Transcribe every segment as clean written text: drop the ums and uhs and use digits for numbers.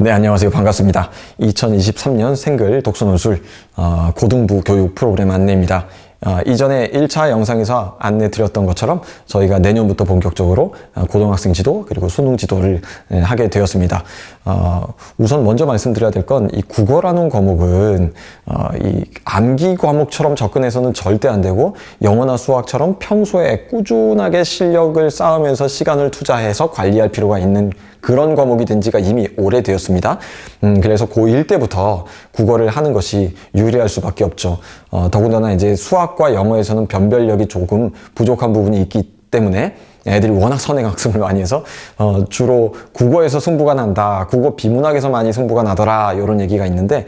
네, 안녕하세요. 반갑습니다. 2023년 생글 독서논술 고등부 교육 프로그램 안내입니다. 이전에 1차 영상에서 안내 드렸던 것처럼 저희가 내년부터 본격적으로 고등학생 지도 그리고 수능 지도를 하게 되었습니다. 우선 먼저 말씀드려야 될 건 이 국어라는 과목은 이 암기 과목처럼 접근해서는 절대 안 되고 영어나 수학처럼 평소에 꾸준하게 실력을 쌓으면서 시간을 투자해서 관리할 필요가 있는 그런 과목이 된 지가 이미 오래되었습니다. 그래서 고1 때부터 국어를 하는 것이 유리할 수밖에 없죠. 더군다나 이제 수학과 영어에서는 변별력이 조금 부족한 부분이 있기 때문에 애들이 워낙 선행학습을 많이 해서 주로 국어에서 승부가 난다, 국어 비문학에서 많이 승부가 나더라 이런 얘기가 있는데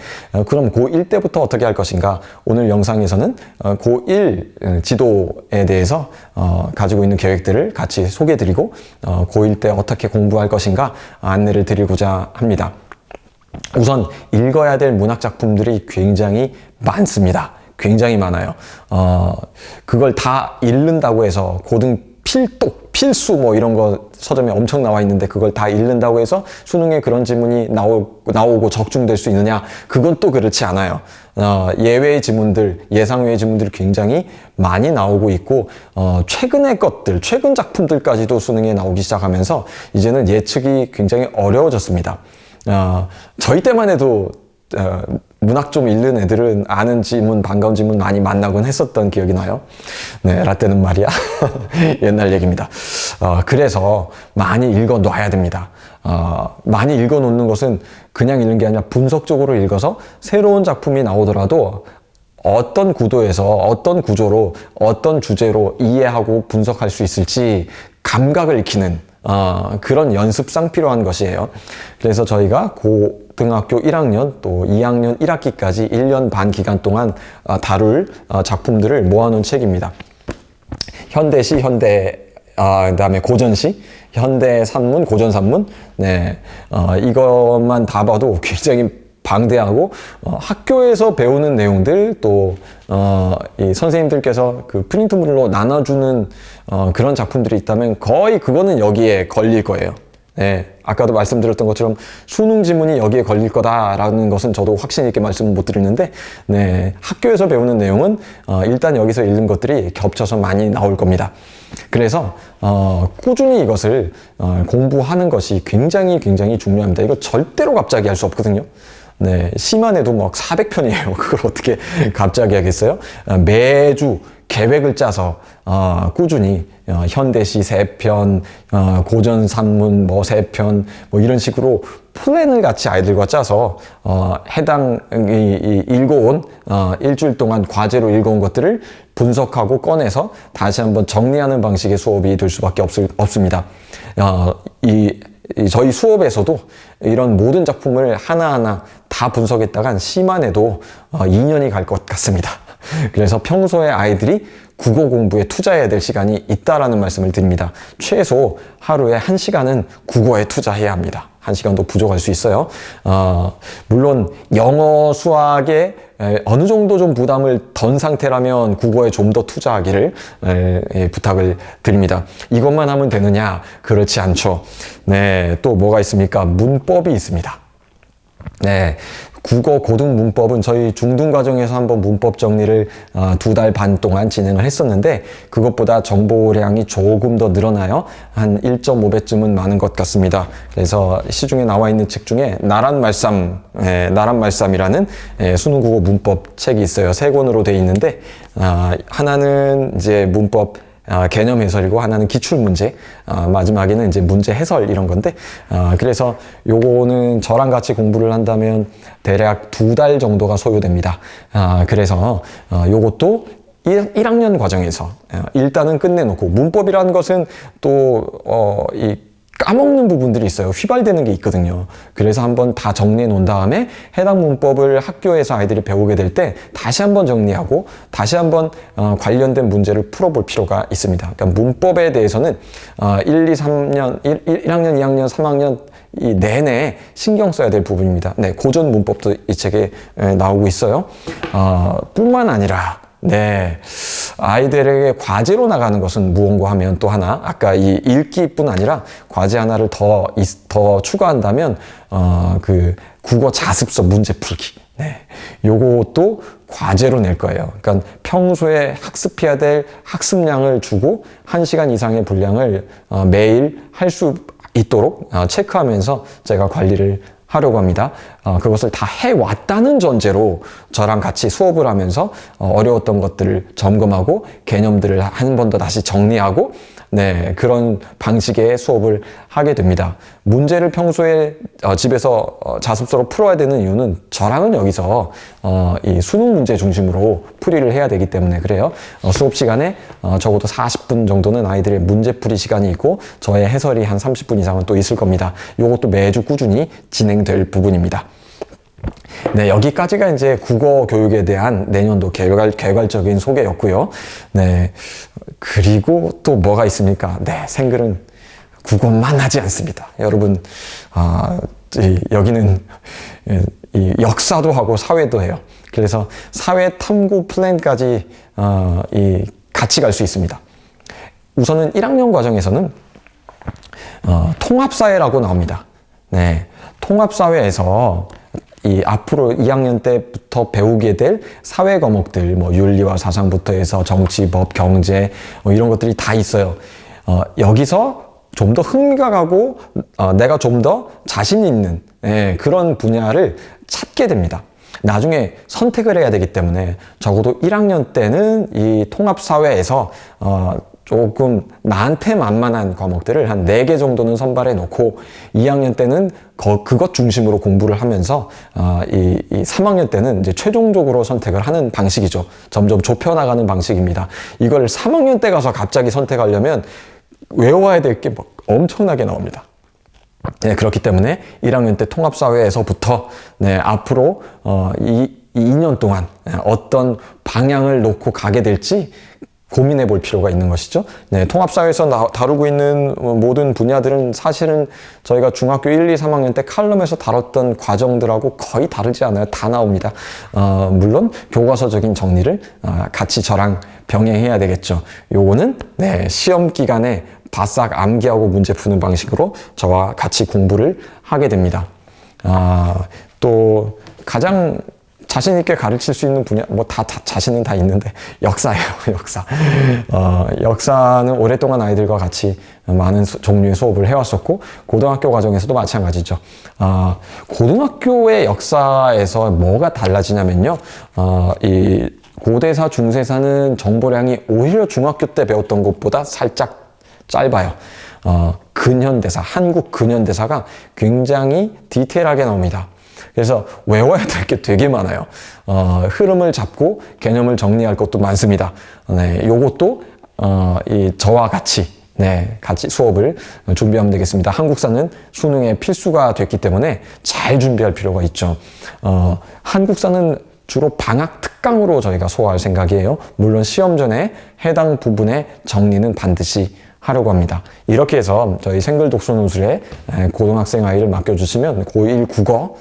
그럼 고1 때부터 어떻게 할 것인가? 오늘 영상에서는 고1 지도에 대해서 가지고 있는 계획들을 같이 소개해드리고 고1 때 어떻게 공부할 것인가 안내를 드리고자 합니다. 우선 읽어야 될 문학 작품들이 굉장히 많습니다. 굉장히 많아요. 그걸 다 읽는다고 해서 고등 필독, 필수 뭐 이런 거 서점에 엄청 나와 있는데 그걸 다 읽는다고 해서 수능에 그런 지문이 나오고 적중될 수 있느냐? 그건 또 그렇지 않아요. 예외의 지문들, 예상외의 지문들이 굉장히 많이 나오고 있고 최근의 것들, 최근 작품들까지도 수능에 나오기 시작하면서 이제는 예측이 굉장히 어려워졌습니다. 저희 때만 해도 문학 좀 읽는 애들은 아는 지문, 반가운 지문 많이 만나곤 했었던 기억이 나요. 네, 라떼는 말이야. 옛날 얘기입니다. 그래서 많이 읽어 놔야 됩니다. 많이 읽어 놓는 것은 그냥 읽는 게 아니라 분석적으로 읽어서 새로운 작품이 나오더라도 어떤 구도에서 어떤 구조로 어떤 주제로 이해하고 분석할 수 있을지 감각을 익히는 그런 연습상 필요한 것이에요. 그래서 저희가 고등학교 1학년 또 2학년 1학기까지 1년 반 기간 동안 다룰 작품들을 모아놓은 책입니다. 현대시, 그다음에 고전시, 현대 산문, 고전 산문. 네, 이것만 다 봐도 굉장히 방대하고 학교에서 배우는 내용들 또 이 선생님들께서 그 프린트물로 나눠주는 그런 작품들이 있다면 거의 그거는 여기에 걸릴 거예요. 네, 아까도 말씀드렸던 것처럼 수능 지문이 여기에 걸릴 거다라는 것은 저도 확신 있게 말씀을 못 드리는데 네, 학교에서 배우는 내용은 일단 여기서 읽는 것들이 겹쳐서 많이 나올 겁니다. 그래서 꾸준히 이것을 공부하는 것이 굉장히 중요합니다. 이거 절대로 갑자기 할 수 없거든요. 네, 시만 해도 막 400편이에요. 그걸 어떻게 갑자기 하겠어요? 매주 계획을 짜서 꾸준히 현대시 3편, 고전 산문 뭐 3편 뭐 이런 식으로 플랜을 같이 아이들과 짜서 읽어온 일주일 동안 과제로 읽어온 것들을 분석하고 꺼내서 다시 한번 정리하는 방식의 수업이 될 수밖에 없습니다. 저희 수업에서도 이런 모든 작품을 하나하나 다 분석했다간 시만 해도 2년이 갈 것 같습니다. 그래서 평소에 아이들이 국어 공부에 투자해야 될 시간이 있다라는 말씀을 드립니다. 최소 하루에 1시간은 국어에 투자해야 합니다. 1시간도 부족할 수 있어요. 물론 영어, 수학에 어느 정도 좀 부담을 던 상태라면 국어에 좀 더 투자하기를 부탁을 드립니다. 이것만 하면 되느냐? 그렇지 않죠. 네, 또 뭐가 있습니까? 문법이 있습니다. 네, 국어 고등 문법은 저희 중등 과정에서 한번 문법 정리를 2달 반 동안 진행을 했었는데 그것보다 정보량이 조금 더 늘어나요. 한 1.5배쯤은 많은 것 같습니다. 그래서 시중에 나와 있는 책 중에 나란말씀이라는 수능 국어 문법 책이 있어요. 3권으로 되어 있는데 하나는 이제 문법 개념 해설이고 하나는 기출 문제, 마지막에는 이제 문제 해설 이런 건데 그래서 요거는 저랑 같이 공부를 한다면 대략 2달 정도가 소요됩니다. 그래서 요것도 1학년 과정에서 일단은 끝내놓고 문법이라는 것은 또 까먹는 부분들이 있어요. 휘발되는 게 있거든요. 그래서 한번 다 정리해 놓은 다음에 해당 문법을 학교에서 아이들이 배우게 될 때 다시 한번 정리하고 다시 한번 관련된 문제를 풀어볼 필요가 있습니다. 그러니까 문법에 대해서는 1학년, 2학년, 3학년 이 내내 신경 써야 될 부분입니다. 네, 고전 문법도 이 책에 나오고 있어요. 뿐만 아니라 네. 아이들에게 과제로 나가는 것은 무언가 하면 또 하나, 아까 이 읽기뿐 아니라 과제 하나를 더 추가한다면, 그 국어 자습서 문제 풀기. 네. 요것도 과제로 낼 거예요. 그러니까 평소에 학습해야 될 학습량을 주고 1시간 이상의 분량을 매일 할 수 있도록 체크하면서 제가 관리를 하려고 합니다. 그것을 다 해왔다는 전제로 저랑 같이 수업을 하면서 어려웠던 것들을 점검하고 개념들을 한 번 더 다시 정리하고 네, 그런 방식의 수업을 하게 됩니다. 문제를 평소에 집에서 자습서로 풀어야 되는 이유는 저랑은 여기서 이 수능 문제 중심으로 풀이를 해야 되기 때문에 그래요. 수업 시간에 적어도 40분 정도는 아이들의 문제풀이 시간이 있고 저의 해설이 한 30분 이상은 또 있을 겁니다. 이것도 매주 꾸준히 진행될 부분입니다. 네, 여기까지가 이제 국어 교육에 대한 내년도 개괄적인 소개였고요. 네, 그리고 또 뭐가 있습니까? 네, 생글은 국어만 하지 않습니다. 여러분, 여기는 이 역사도 하고 사회도 해요. 그래서 사회 탐구 플랜까지 같이 갈 수 있습니다. 우선은 1학년 과정에서는 통합사회라고 나옵니다. 네, 통합사회에서 이 앞으로 2학년 때부터 배우게 될 사회 과목들, 뭐 윤리와 사상부터 해서 정치, 법, 경제 뭐 이런 것들이 다 있어요. 여기서 좀 더 흥미가 가고 내가 좀 더 자신 있는 그런 분야를 찾게 됩니다. 나중에 선택을 해야 되기 때문에 적어도 1학년 때는 이 통합사회에서 조금 나한테 만만한 과목들을 한 4개 정도는 선발해 놓고 2학년 때는 그것 중심으로 공부를 하면서 이 3학년 때는 이제 최종적으로 선택을 하는 방식이죠. 점점 좁혀나가는 방식입니다. 이걸 3학년 때 가서 갑자기 선택하려면 외워야 될 게 엄청나게 나옵니다. 네, 그렇기 때문에 1학년 때 통합사회에서부터 네, 앞으로 2년 동안 어떤 방향을 놓고 가게 될지 고민해 볼 필요가 있는 것이죠. 네, 통합사회에서 다루고 있는 모든 분야들은 사실은 저희가 중학교 1, 2, 3학년 때 칼럼에서 다뤘던 과정들하고 거의 다르지 않아요. 다 나옵니다. 물론 교과서적인 정리를 같이 저랑 병행해야 되겠죠. 요거는 네, 시험 기간에 바싹 암기하고 문제 푸는 방식으로 저와 같이 공부를 하게 됩니다. 또 가장 자신 있게 가르칠 수 있는 분야, 자신은 다 있는데, 역사예요, 역사. 역사는 오랫동안 아이들과 같이 많은 종류의 수업을 해왔었고, 고등학교 과정에서도 마찬가지죠. 고등학교의 역사에서 뭐가 달라지냐면요, 이 고대사, 중세사는 정보량이 오히려 중학교 때 배웠던 것보다 살짝 짧아요. 근현대사, 한국 근현대사가 굉장히 디테일하게 나옵니다. 그래서 외워야 될 게 되게 많아요. 흐름을 잡고 개념을 정리할 것도 많습니다. 네, 요것도 저와 같이 같이 수업을 준비하면 되겠습니다. 한국사는 수능에 필수가 됐기 때문에 잘 준비할 필요가 있죠. 한국사는 주로 방학 특강으로 저희가 소화할 생각이에요. 물론 시험 전에 해당 부분의 정리는 반드시 하려고 합니다. 이렇게 해서 저희 생글 독서논술에 고등학생 아이를 맡겨주시면 고1 국어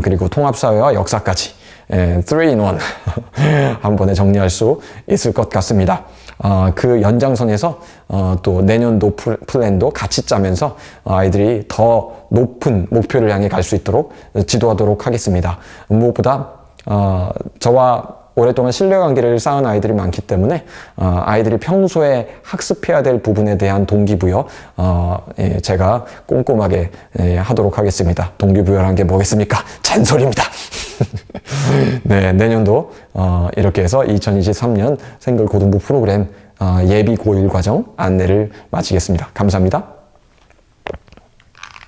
그리고 통합사회와 역사까지 3-in-1 한 번에 정리할 수 있을 것 같습니다. 그 연장선에서 또 내년도 플랜도 같이 짜면서 아이들이 더 높은 목표를 향해 갈 수 있도록 지도하도록 하겠습니다. 무엇보다 저와 오랫동안 신뢰관계를 쌓은 아이들이 많기 때문에 아이들이 평소에 학습해야 될 부분에 대한 동기부여 제가 꼼꼼하게 하도록 하겠습니다. 동기부여라는 게 뭐겠습니까? 잔소리입니다. 네, 내년도 이렇게 해서 2023년 생글 고등부 프로그램 예비 고1 과정 안내를 마치겠습니다. 감사합니다.